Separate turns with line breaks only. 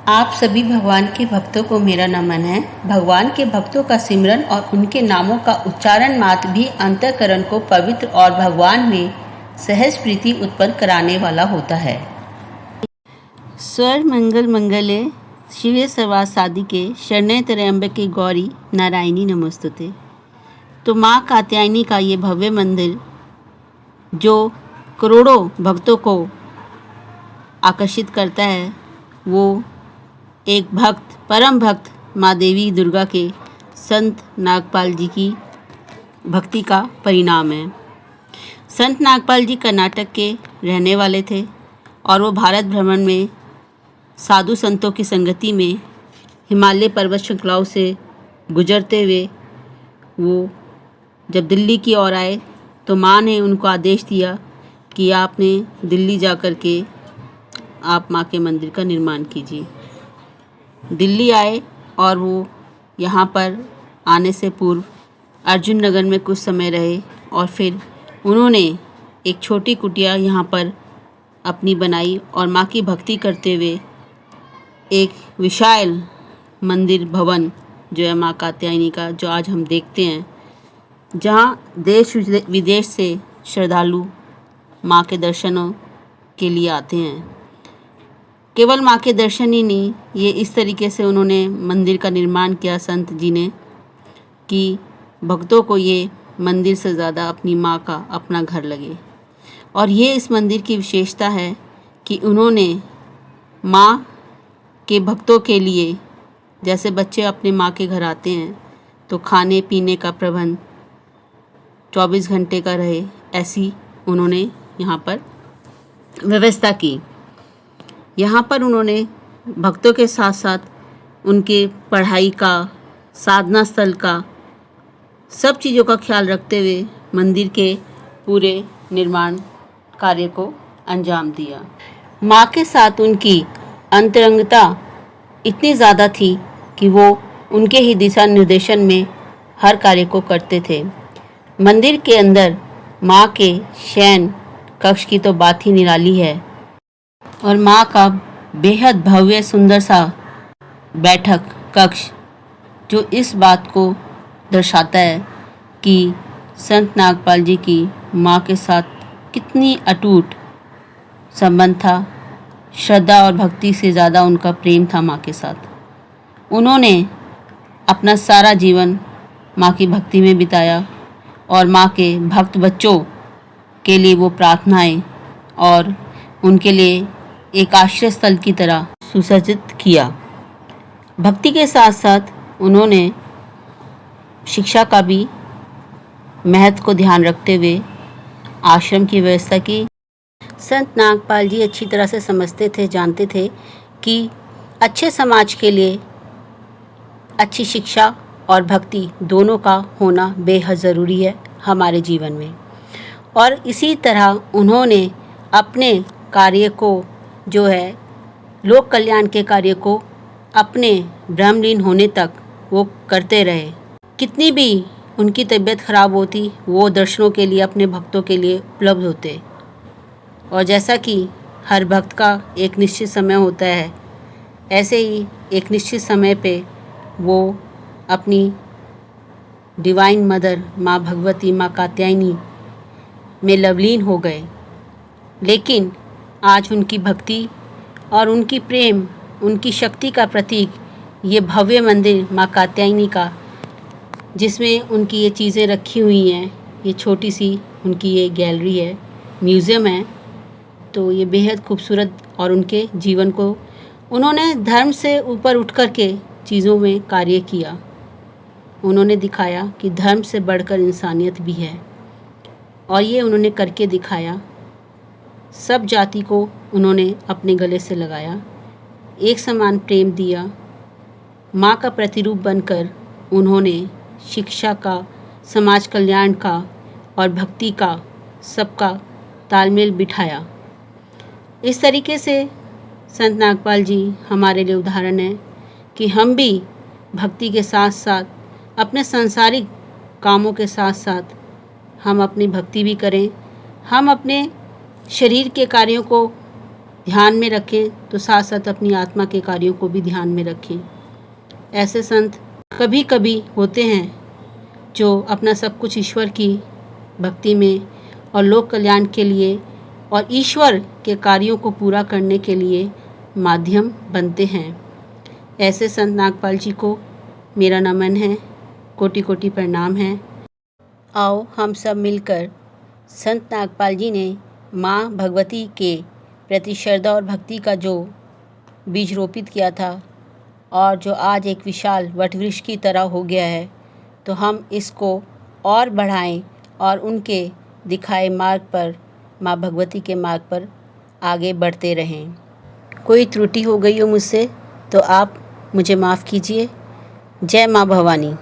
आप सभी भगवान के भक्तों को मेरा नमन है। भगवान के भक्तों का सिमरन और उनके नामों का उच्चारण मात्र भी अंतःकरण को पवित्र और भगवान में सहज प्रीति उत्पन्न कराने वाला होता है। स्वर मंगल मंगले शिवे सर्वा साधिके शरण्ये त्र्यंबके गौरी नारायणी नमोस्तुते। तो माँ कात्यायनी का ये भव्य मंदिर जो करोड़ों भक्तों को आकर्षित करता है, वो एक भक्त, परम भक्त माँ देवी दुर्गा के संत नागपाल जी की भक्ति का परिणाम है। संत नागपाल जी कर्नाटक के रहने वाले थे और वो भारत भ्रमण में साधु संतों की संगति में हिमालय पर्वत श्रृंखलाओं से गुजरते हुए वो जब दिल्ली की ओर आए तो माँ ने उनको आदेश दिया कि आपने दिल्ली जा कर के आप माँ के मंदिर का निर्माण कीजिए। दिल्ली आए और वो यहाँ पर आने से पूर्व अर्जुन नगर में कुछ समय रहे और फिर उन्होंने एक छोटी कुटिया यहाँ पर अपनी बनाई और माँ की भक्ति करते हुए एक विशाल मंदिर भवन जो है माँ कात्यायनी का, जो आज हम देखते हैं, जहाँ देश विदेश से श्रद्धालु माँ के दर्शनों के लिए आते हैं। केवल माँ के दर्शन ही नहीं, ये इस तरीके से उन्होंने मंदिर का निर्माण किया संत जी ने कि भक्तों को ये मंदिर से ज़्यादा अपनी माँ का अपना घर लगे। और ये इस मंदिर की विशेषता है कि उन्होंने माँ के भक्तों के लिए, जैसे बच्चे अपने माँ के घर आते हैं तो खाने पीने का प्रबंध 24 घंटे का रहे, ऐसी उन्होंने यहाँ पर व्यवस्था की। यहाँ पर उन्होंने भक्तों के साथ साथ उनके पढ़ाई का, साधना स्थल का, सब चीज़ों का ख्याल रखते हुए मंदिर के पूरे निर्माण कार्य को अंजाम दिया। माँ के साथ उनकी अंतरंगता इतनी ज़्यादा थी कि वो उनके ही दिशा निर्देशन में हर कार्य को करते थे। मंदिर के अंदर माँ के शयन कक्ष की तो बात ही निराली है और माँ का बेहद भव्य सुंदर सा बैठक कक्ष जो इस बात को दर्शाता है कि संत नागपाल जी की माँ के साथ कितनी अटूट संबंध था। श्रद्धा और भक्ति से ज़्यादा उनका प्रेम था माँ के साथ। उन्होंने अपना सारा जीवन माँ की भक्ति में बिताया और माँ के भक्त बच्चों के लिए वो प्रार्थनाएं और उनके लिए एक आश्रय स्थल की तरह सुसज्जित किया। भक्ति के साथ साथ उन्होंने शिक्षा का भी महत्व को ध्यान रखते हुए आश्रम की व्यवस्था की। संत नागपाल जी अच्छी तरह से समझते थे, जानते थे कि अच्छे समाज के लिए अच्छी शिक्षा और भक्ति दोनों का होना बेहद ज़रूरी है हमारे जीवन में। और इसी तरह उन्होंने अपने कार्य को जो है लोक कल्याण के कार्य को अपने ब्रह्मलीन होने तक वो करते रहे। कितनी भी उनकी तबीयत ख़राब होती, वो दर्शनों के लिए अपने भक्तों के लिए उपलब्ध होते। और जैसा कि हर भक्त का एक निश्चित समय होता है, ऐसे ही एक निश्चित समय पे वो अपनी डिवाइन मदर माँ भगवती, माँ कात्यायनी में लवलीन हो गए। लेकिन आज उनकी भक्ति और उनकी प्रेम, उनकी शक्ति का प्रतीक ये भव्य मंदिर माँ कात्यायनी का, जिसमें उनकी ये चीज़ें रखी हुई हैं, ये छोटी सी उनकी ये गैलरी है, म्यूज़ियम है, तो ये बेहद खूबसूरत। और उनके जीवन को उन्होंने धर्म से ऊपर उठ कर के चीज़ों में कार्य किया। उन्होंने दिखाया कि धर्म से बढ़कर इंसानियत भी है और ये उन्होंने करके दिखाया। सब जाति को उन्होंने अपने गले से लगाया, एक समान प्रेम दिया। माँ का प्रतिरूप बनकर उन्होंने शिक्षा का, समाज कल्याण का और भक्ति का सबका तालमेल बिठाया। इस तरीके से संत नागपाल जी हमारे लिए उदाहरण है कि हम भी भक्ति के साथ साथ अपने सांसारिक कामों के साथ साथ हम अपनी भक्ति भी करें। हम अपने शरीर के कार्यों को ध्यान में रखें तो साथ साथ अपनी आत्मा के कार्यों को भी ध्यान में रखें। ऐसे संत कभी कभी होते हैं जो अपना सब कुछ ईश्वर की भक्ति में और लोक कल्याण के लिए और ईश्वर के कार्यों को पूरा करने के लिए माध्यम बनते हैं। ऐसे संत नागपाल जी को मेरा नमन है, कोटि कोटि प्रणाम है। आओ हम सब मिलकर संत नागपाल जी ने माँ भगवती के प्रति श्रद्धा और भक्ति का जो बीज रोपित किया था और जो आज एक विशाल वटवृक्ष की तरह हो गया है, तो हम इसको और बढ़ाएं और उनके दिखाए मार्ग पर, माँ भगवती के मार्ग पर आगे बढ़ते रहें। कोई त्रुटि हो गई हो मुझसे तो आप मुझे माफ़ कीजिए। जय माँ भवानी।